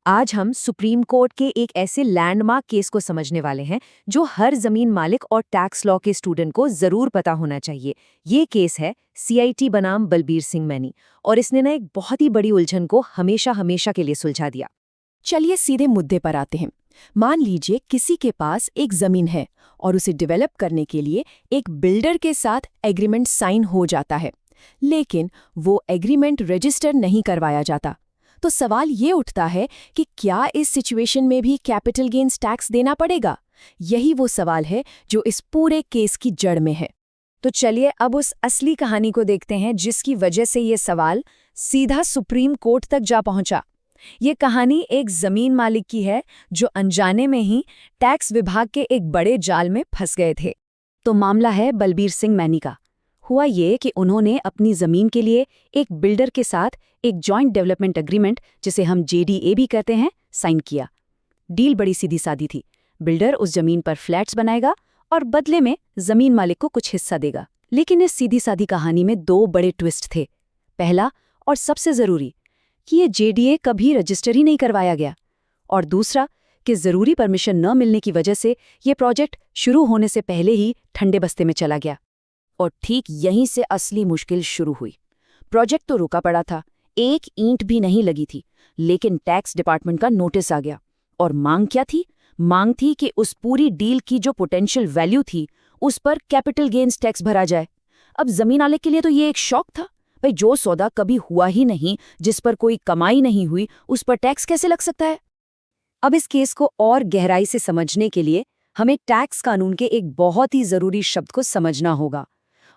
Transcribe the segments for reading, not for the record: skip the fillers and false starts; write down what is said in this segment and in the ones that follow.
आज हम supreme court के एक ऐसे लैंडमार्क केस को समझने वाले हैं जो हर जमीन मालिक और टैक्स लॉ के स्टूडेंट को जरूर पता होना चाहिए। ये केस है सीआईटी बनाम बलबीर सिंह मैनी और इसने ना एक बहुत ही बड़ी उलझन को हमेशा हमेशा के लिए सुलझा दिया। चलिए सीधे मुद्दे पर आते हैं। मान लीजिए किसी के पास एक जमीन है और उसे डेवलप करने के लिए एक बिल्डर के साथ एग्रीमेंट साइन हो जाता है, लेकिन वो एग्रीमेंट रजिस्टर नहीं करवाया जाता। तो सवाल ये उठता है कि क्या इस सिचुएशन में भी कैपिटल गेन्स टैक्स देना पड़ेगा? यही वो सवाल है जो इस पूरे केस की जड़ में है। तो चलिए अब उस असली कहानी को देखते हैं जिसकी वजह से ये सवाल सीधा सुप्रीम कोर्ट तक जा पहुंचा। ये कहानी एक जमीन मालिक की है जो अनजाने में ही टैक्स विभाग के एक बड़े जाल में फंस गए थे। तो मामला है बलबीर सिंह मैनी का। हुआ ये कि उन्होंने अपनी जमीन के लिए एक बिल्डर के साथ एक जॉइंट डेवलपमेंट एग्रीमेंट, जिसे हम जेडीए भी कहते हैं, साइन किया। डील बड़ी सीधी सादी थी। बिल्डर उस जमीन पर फ्लैट्स बनाएगा और बदले में जमीन मालिक को कुछ हिस्सा देगा। लेकिन इस सीधी सादी कहानी में दो बड़े ट्विस्ट थे। पहला और सबसे जरूरी कि ये जेडीए कभी रजिस्टर ही नहीं करवाया गया, और दूसरा कि जरूरी परमिशन न मिलने की वजह से ये प्रोजेक्ट शुरू होने से पहले ही ठंडे बस्ते में चला गया। और ठीक यहीं से असली मुश्किल शुरू हुई। प्रोजेक्ट तो रुका पड़ा था, एक ईंट भी नहीं लगी थी, लेकिन टैक्स डिपार्टमेंट का नोटिस आ गया। और मांग क्या थी? मांग थी कि उस पूरी डील की जो पोटेंशियल वैल्यू थी उस पर कैपिटल गेन्स टैक्स भरा जाए। अब जमीन वाले के लिए तो ये एक शॉक था। भाई, जो सौदा कभी हुआ ही नहीं, जिस पर कोई कमाई नहीं हुई, उस पर टैक्स कैसे लग सकता है? अब इस केस को और गहराई से समझने के लिए हमें टैक्स कानून के एक बहुत ही जरूरी शब्द को समझना होगा।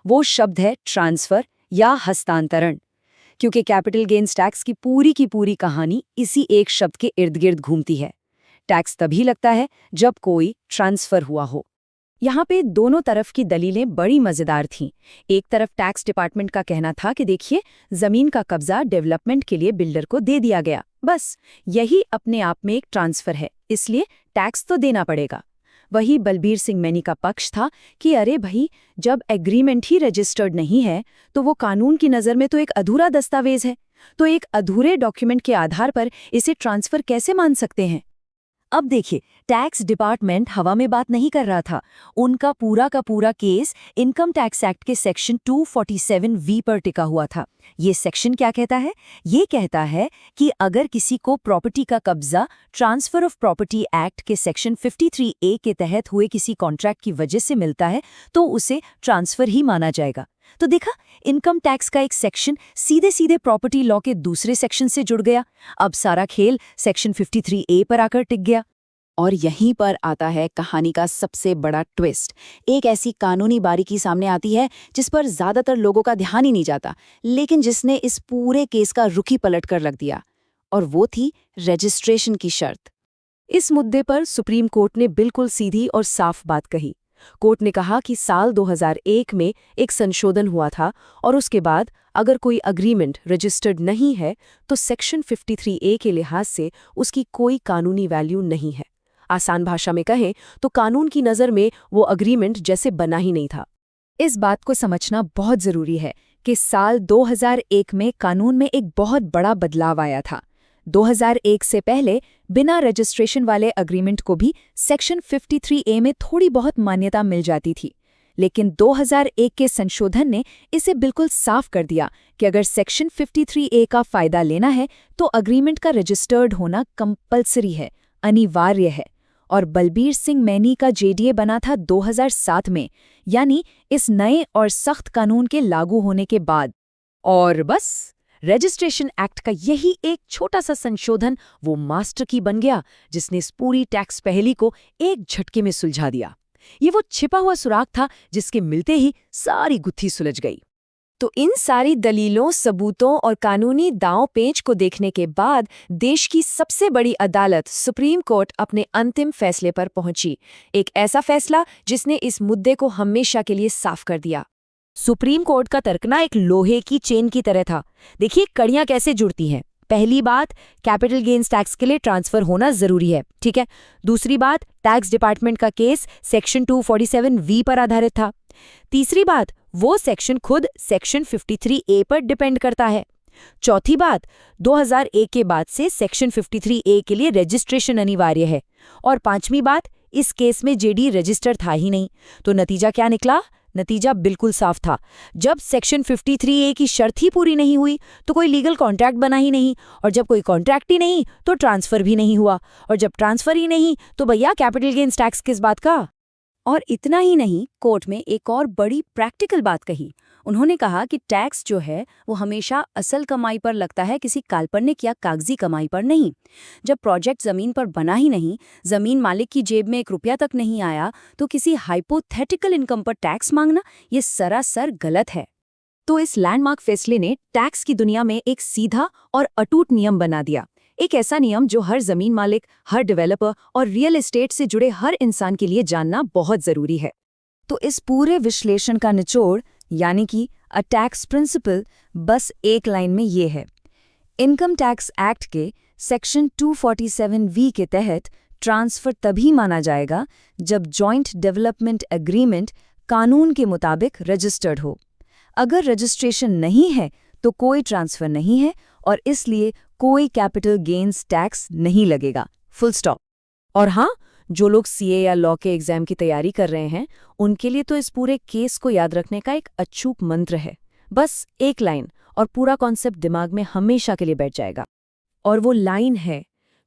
वो शब्द है ट्रांसफर या हस्तांतरण, क्योंकि कैपिटल गेन्स टैक्स की पूरी कहानी इसी एक शब्द के इर्द गिर्द घूमती है। टैक्स तभी लगता है जब कोई ट्रांसफर हुआ हो। यहाँ पे दोनों तरफ की दलीलें बड़ी मजेदार थीं। एक तरफ टैक्स डिपार्टमेंट का कहना था कि देखिए, जमीन का कब्जा डेवलपमेंट के लिए बिल्डर को दे दिया गया, बस यही अपने आप में एक ट्रांसफर है, इसलिए टैक्स तो देना पड़ेगा। वही बलबीर सिंह मैनी का पक्ष था कि अरे भाई, जब एग्रीमेंट ही रजिस्टर्ड नहीं है तो वो कानून की नज़र में तो एक अधूरा दस्तावेज है, तो एक अधूरे डॉक्यूमेंट के आधार पर इसे ट्रांसफर कैसे मान सकते हैं? अब देखिए, टैक्स डिपार्टमेंट हवा में बात नहीं कर रहा था। उनका पूरा का पूरा केस इनकम टैक्स एक्ट के सेक्शन 247V पर टिका हुआ था। ये सेक्शन क्या कहता है? ये कहता है कि अगर किसी को प्रॉपर्टी का कब्जा ट्रांसफर ऑफ प्रॉपर्टी एक्ट के सेक्शन 53A के तहत हुए किसी कॉन्ट्रैक्ट की वजह से मिलता है तो उसे ट्रांसफर ही माना जाएगा। तो देखा, इनकम टैक्स का एक सेक्शन सीधे सीधे प्रॉपर्टी लॉ के दूसरे सेक्शन से जुड़ गया। अब सारा खेल सेक्शन 53A पर आकर टिक गया। और यहीं पर आता है कहानी का सबसे बड़ा ट्विस्ट। एक ऐसी कानूनी बारीकी सामने आती है जिस पर ज्यादातर लोगों का ध्यान ही नहीं जाता, लेकिन जिसने इस पूरे केस का रुख ही पलट कर रख दिया, और वो थी रजिस्ट्रेशन की शर्त। इस मुद्दे पर सुप्रीम कोर्ट ने बिल्कुल सीधी और साफ बात कही। कोर्ट ने कहा कि साल 2001 में एक संशोधन हुआ था और उसके बाद अगर कोई अग्रीमेंट रजिस्टर्ड नहीं है तो सेक्शन 53A के लिहाज से उसकी कोई कानूनी वैल्यू नहीं है। आसान भाषा में कहें तो कानून की नज़र में वो अग्रीमेंट जैसे बना ही नहीं था। इस बात को समझना बहुत ज़रूरी है कि साल 2001 में कानून में एक बहुत बड़ा बदलाव आया था। 2001 से पहले बिना रजिस्ट्रेशन वाले अग्रीमेंट को भी सेक्शन 53A में थोड़ी बहुत मान्यता मिल जाती थी, लेकिन 2001 के संशोधन ने इसे बिल्कुल साफ कर दिया कि अगर सेक्शन 53A का फायदा लेना है तो अग्रीमेंट का रजिस्टर्ड होना कंपल्सरी है, अनिवार्य है। और बलबीर सिंह मैनी का जेडीए बना था 2007 में, यानी इस नए और सख्त कानून के लागू होने के बाद। और बस रजिस्ट्रेशन एक्ट का यही एक छोटा सा संशोधन वो मास्टर की बन गया जिसने इस पूरी टैक्स पहेली को एक झटके में सुलझा दिया। ये वो छिपा हुआ सुराग था जिसके मिलते ही सारी गुत्थी सुलझ गई। तो इन सारी दलीलों, सबूतों और कानूनी दांव पेंच को देखने के बाद देश की सबसे बड़ी अदालत सुप्रीम कोर्ट अपने अंतिम फैसले पर पहुंची। एक ऐसा फैसला जिसने इस मुद्दे को हमेशा के लिए साफ कर दिया। सुप्रीम कोर्ट का तर्कना एक लोहे की चेन की तरह था। देखिए कड़ियां कैसे जुड़ती हैं। पहली बात, कैपिटल गेन्स टैक्स के लिए ट्रांसफर होना जरूरी है, ठीक है। दूसरी बात, टैक्स डिपार्टमेंट का केस सेक्शन 247V पर आधारित था। तीसरी बात, वो सेक्शन खुद सेक्शन 53A पर डिपेंड करता है। चौथी बात, 2001 के बाद से सेक्शन 53A के लिए रजिस्ट्रेशन अनिवार्य है। और पांचवी बात, इस केस में जेडी रजिस्टर था ही नहीं। तो नतीजा क्या निकला? नतीजा बिल्कुल साफ था। जब सेक्शन 53A की शर्त ही पूरी नहीं हुई तो कोई लीगल कॉन्ट्रैक्ट बना ही नहीं, और जब कोई कॉन्ट्रैक्ट ही नहीं तो ट्रांसफर भी नहीं हुआ, और जब ट्रांसफर ही नहीं तो भैया कैपिटल गेन्स टैक्स किस बात का? और इतना ही नहीं, कोर्ट में एक और बड़ी प्रैक्टिकल बात कही। उन्होंने कहा कि टैक्स जो है वो हमेशा असल कमाई पर लगता है, किसी काल्पनिक या कागजी कमाई पर नहीं। जब प्रोजेक्ट जमीन पर बना ही नहीं, जमीन मालिक की जेब में 1 रुपया तक नहीं आया, तो किसी हाइपोथेटिकल इनकम पर टैक्स मांगना ये सरासर गलत है। तो इस लैंडमार्क फैसले ने टैक्स की दुनिया में एक सीधा और अटूट नियम बना दिया। एक ऐसा नियम जो हर जमीन मालिक, हर डेवलपर और रियल एस्टेट से जुड़े हर इंसान के लिए जानना बहुत जरूरी है। तो इस पूरे विश्लेषण का निचोड़ यानी कि अ टैक्स प्रिंसिपल बस एक लाइन में ये है। इनकम टैक्स एक्ट के सेक्शन 247V के तहत ट्रांसफर तभी माना जाएगा जब जॉइंट डेवलपमेंट एग्रीमेंट कानून के मुताबिक रजिस्टर्ड हो। अगर रजिस्ट्रेशन नहीं है तो कोई ट्रांसफर नहीं है, और इसलिए कोई कैपिटल गेन्स टैक्स नहीं लगेगा। Full stop. और हाँ, जो लोग सीए या लॉ के एग्जाम की तैयारी कर रहे हैं, उनके लिए तो इस पूरे केस को याद रखने का एक अचूक मंत्र है। बस एक लाइन और पूरा कॉन्सेप्ट दिमाग में हमेशा के लिए बैठ जाएगा। और वो लाइन है,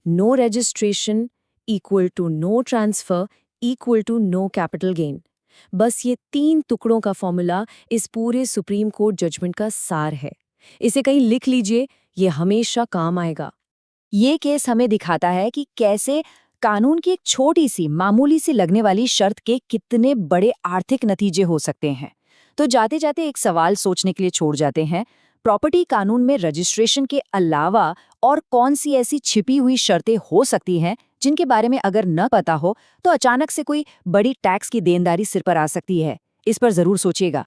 no registration equal to no transfer equal to no capital gain. बस ये 3 टुकड़ों का फॉर्मूला इस पूरे सुप्रीम कोर्ट जजमेंट का सार है। इसे कहीं लिख लीजिए, ये हमेशा काम आएगा। ये केस हमें दिखाता है कि कैसे कानून की एक छोटी सी मामूली सी लगने वाली शर्त के कितने बड़े आर्थिक नतीजे हो सकते हैं। तो जाते जाते एक सवाल सोचने के लिए छोड़ जाते हैं, प्रॉपर्टी कानून में रजिस्ट्रेशन के अलावा और कौन सी ऐसी छिपी हुई शर्तें हो सकती हैं जिनके बारे में अगर न पता हो तो अचानक से कोई बड़ी टैक्स की देनदारी सिर पर आ सकती है। इस पर जरूर सोचिएगा।